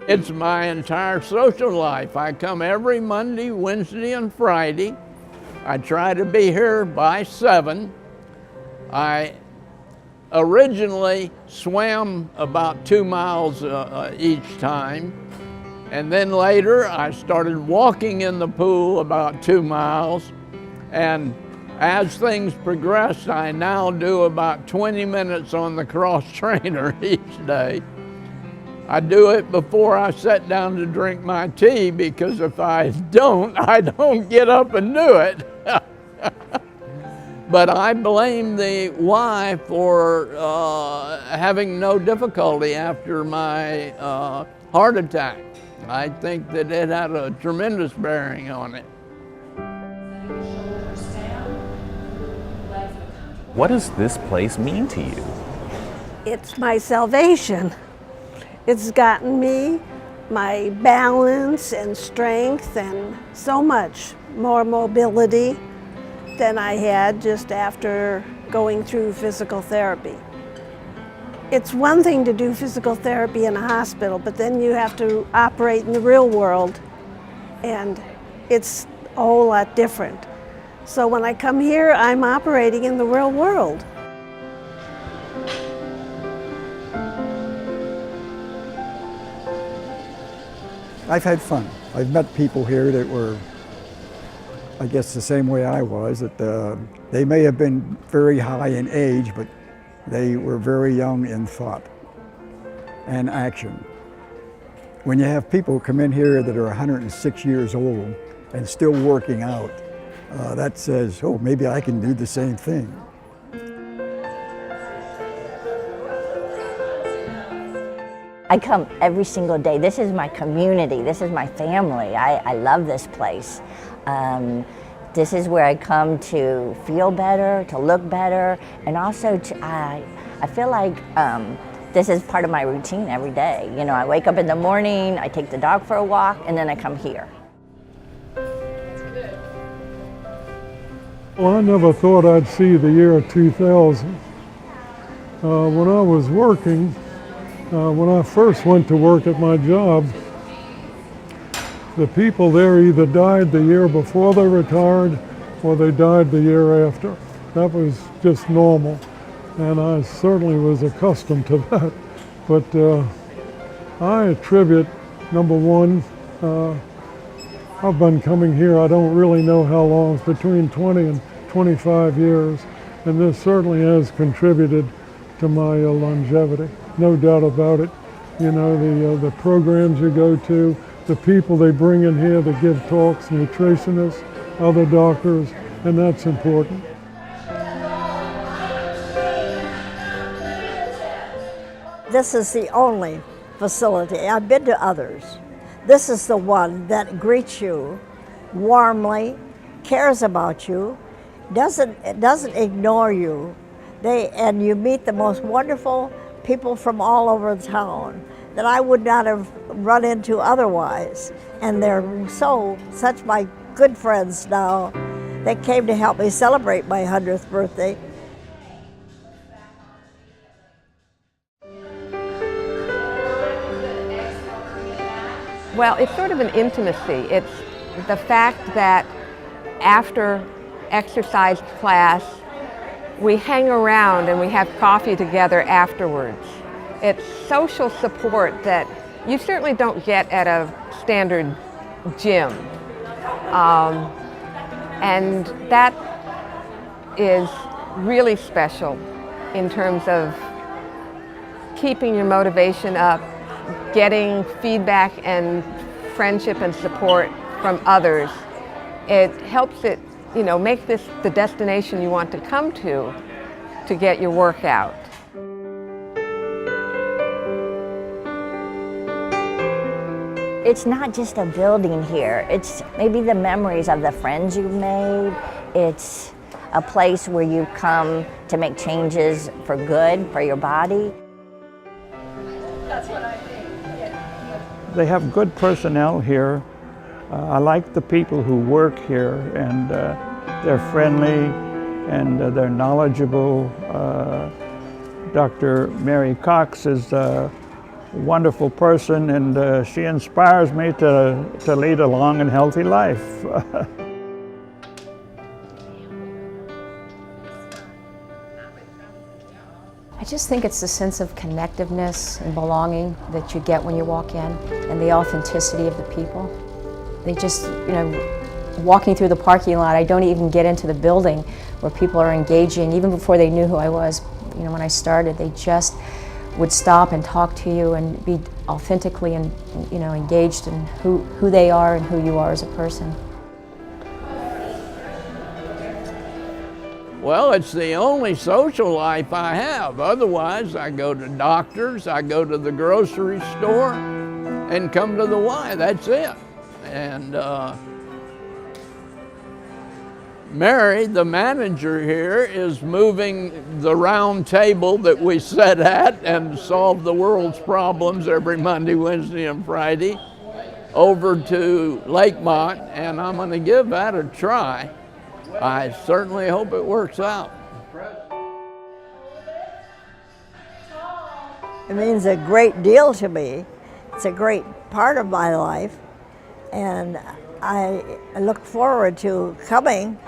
It's my entire social life. I come every Monday, Wednesday, and Friday. I try to be here by 7. I originally swam about 2 miles each time, and then later I started walking in the pool about 2 miles, and as things progressed, I now do about 20 minutes on the cross trainer each day. I do it before I sit down to drink my tea, because if I don't get up and do it. But I blame the wife for having no difficulty after my heart attack. I think that it had a tremendous bearing on it. What does this place mean to you? It's my salvation. It's gotten me my balance and strength and so much more mobility than I had just after going through physical therapy. It's one thing to do physical therapy in a hospital, but then you have to operate in the real world, and it's a whole lot different. So when I come here, I'm operating in the real world. I've had fun. I've met people here that were, I guess, the same way I was, that they may have been very high in age, but they were very young in thought and action. When you have people come in here that are 106 years old and still working out, that says, oh, maybe I can do the same thing. I come every single day. This is my community. This is my family. I love this place. This is where I come to feel better, to look better, and also I feel like this is part of my routine every day. You know, I wake up in the morning, I take the dog for a walk, and then I come here. Well, I never thought I'd see the year 2000. When I was working, when I first went to work at my job, the people there either died the year before they retired or they died the year after. That was just normal, and I certainly was accustomed to that. But I attribute, number one, I've been coming here, I don't really know how long, it's between 20 and 25 years, and this certainly has contributed to my longevity. No doubt about it. You know, the programs you go to, the people they bring in here that give talks, nutritionists, other doctors, and that's important. This is the only facility. I've been to others. This is the one that greets you warmly, cares about you, doesn't ignore you. And you meet the most wonderful people from all over the town that I would not have run into otherwise. And they're such my good friends now. They came to help me celebrate my 100th birthday. Well, it's sort of an intimacy. It's the fact that after exercise class, we hang around and we have coffee together afterwards. It's social support that you certainly don't get at a standard gym. And that is really special in terms of keeping your motivation up, getting feedback and friendship and support from others. It helps it, you know, make this the destination you want to come to get your workout. It's not just a building here. It's maybe the memories of the friends you've made. It's a place where you come to make changes for good, for your body. That's what I think. Yeah. They have good personnel here. I like the people who work here, and they're friendly and they're knowledgeable. Dr. Mary Cox is wonderful person, and she inspires me to lead a long and healthy life. I just think it's the sense of connectiveness and belonging that you get when you walk in, and the authenticity of the people. They just, you know, walking through the parking lot, I don't even get into the building where people are engaging, even before they knew who I was. You know, when I started, they just would stop and talk to you and be authentically and, you know, engaged in who they are and who you are as a person. Well, it's the only social life I have. Otherwise, I go to doctors, I go to the grocery store, and come to the Y. That's it. And Mary, the manager here, is moving the round table that we sit at and solve the world's problems every Monday, Wednesday, and Friday over to Lakemont, and I'm going to give that a try. I certainly hope it works out. It means a great deal to me. It's a great part of my life, and I look forward to coming.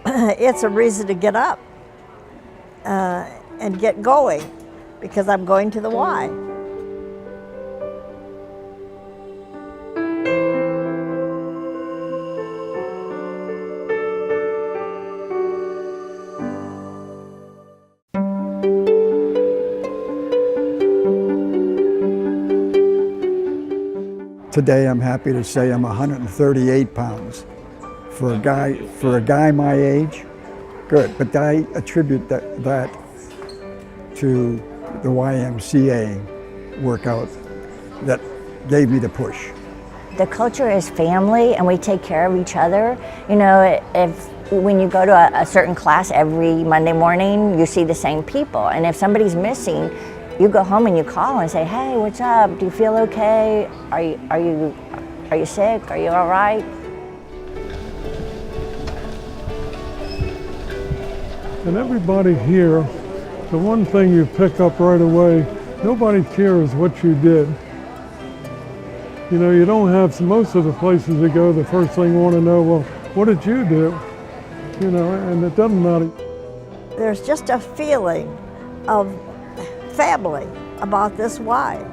It's a reason to get up and get going, because I'm going to the Y. Today I'm happy to say I'm 138 pounds. For a guy my age, good. But I attribute that to the YMCA workout that gave me the push. The culture is family, and we take care of each other. You know, when you go to a certain class every Monday morning, you see the same people. And if somebody's missing, you go home and you call and say, "Hey, what's up? Do you feel okay? Are you sick? Are you all right?" And everybody here, the one thing you pick up right away, nobody cares what you did. You know, you don't have, most of the places you go, the first thing you want to know, well, what did you do? You know, and it doesn't matter. There's just a feeling of family about this Y.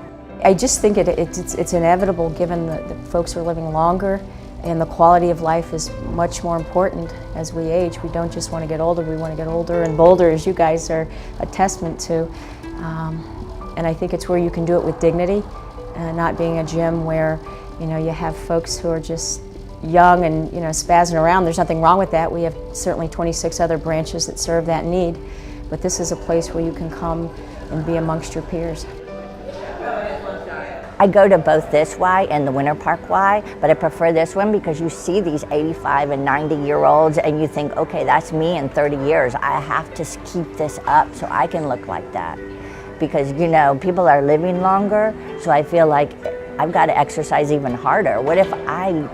I just think it's inevitable, given that folks are living longer and the quality of life is much more important as we age. We don't just want to get older, we want to get older and bolder, as you guys are a testament to. And I think it's where you can do it with dignity, not being a gym where, you know, you have folks who are just young and, you know, spazzing around. There's nothing wrong with that. We have certainly 26 other branches that serve that need. But this is a place where you can come and be amongst your peers. I go to both this Y and the Winter Park Y, but I prefer this one because you see these 85 and 90-year-olds and you think, okay, that's me in 30 years. I have to keep this up so I can look like that. Because, you know, people are living longer, so I feel like I've got to exercise even harder. What if I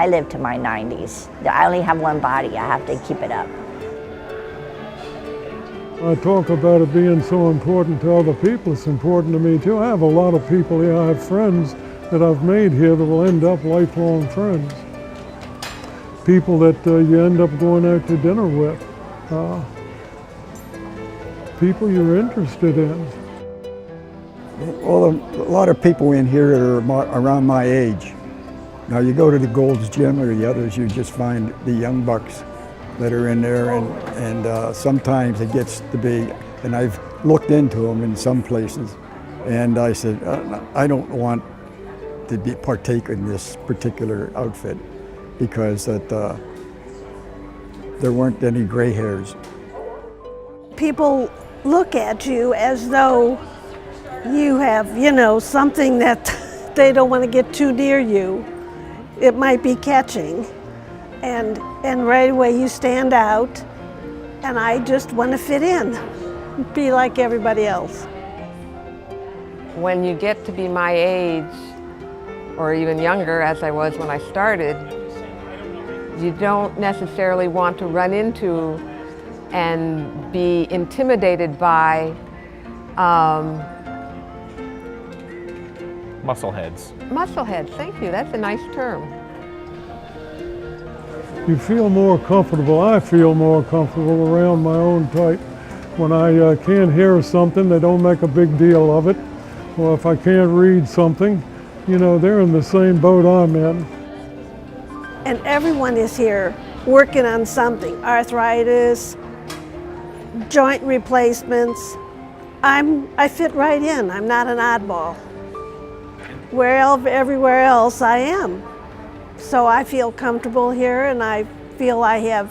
live to my 90s? I only have one body, I have to keep it up. I talk about it being so important to other people. It's important to me too. I have a lot of people here. I have friends that I've made here that will end up lifelong friends. People that you end up going out to dinner with. People you're interested in. Well, a lot of people in here that are around my age. Now you go to the Gold's Gym or the others, you just find the young bucks that are in there, and sometimes it gets to be, and I've looked into them in some places, and I said, I don't want to partake in this particular outfit because that there weren't any gray hairs. People look at you as though you have, you know, something that they don't want to get too near you. It might be catching. And right away you stand out, and I just want to fit in, be like everybody else. When you get to be my age, or even younger as I was when I started, you don't necessarily want to run into and be intimidated by Muscleheads. Muscleheads, thank you. That's a nice term. You feel more comfortable. I feel more comfortable around my own type. When I can't hear something, they don't make a big deal of it. Or if I can't read something, you know, they're in the same boat I'm in. And everyone is here working on something, arthritis, joint replacements. I fit right in. I'm not an oddball. Everywhere else I am. So I feel comfortable here, and I feel I have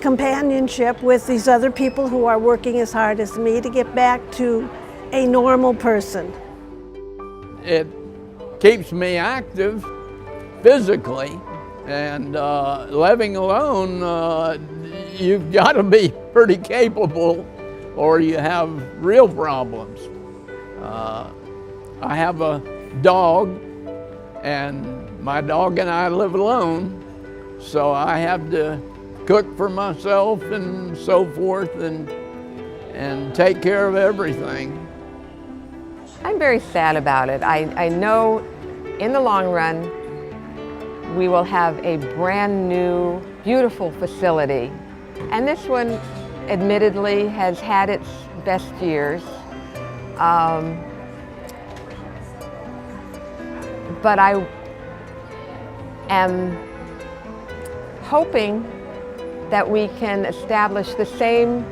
companionship with these other people who are working as hard as me to get back to a normal person. It keeps me active physically, and living alone, you've got to be pretty capable or you have real problems. I have a dog, and my dog and I live alone, so I have to cook for myself and so forth, and take care of everything. I'm very sad about it. I know in the long run we will have a brand new, beautiful facility. And this one, admittedly, has had its best years. But I am hoping that we can establish the same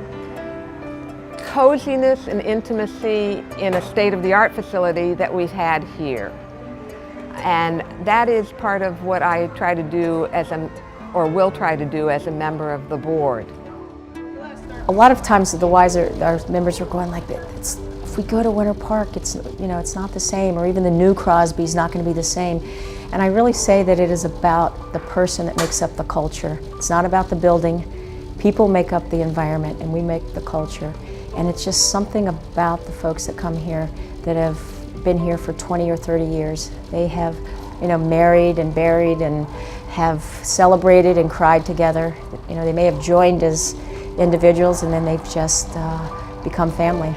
coziness and intimacy in a state-of-the-art facility that we've had here. And that is part of what I try to do or will try to do as a member of the board. A lot of times the our members are going like, if we go to Winter Park, it's not the same, or even the new Crosby's not going to be the same. And I really say that it is about the person that makes up the culture. It's not about the building. People make up the environment, and we make the culture. And it's just something about the folks that come here that have been here for 20 or 30 years. They have, married and buried and have celebrated and cried together. They may have joined as individuals, and then they've just become family.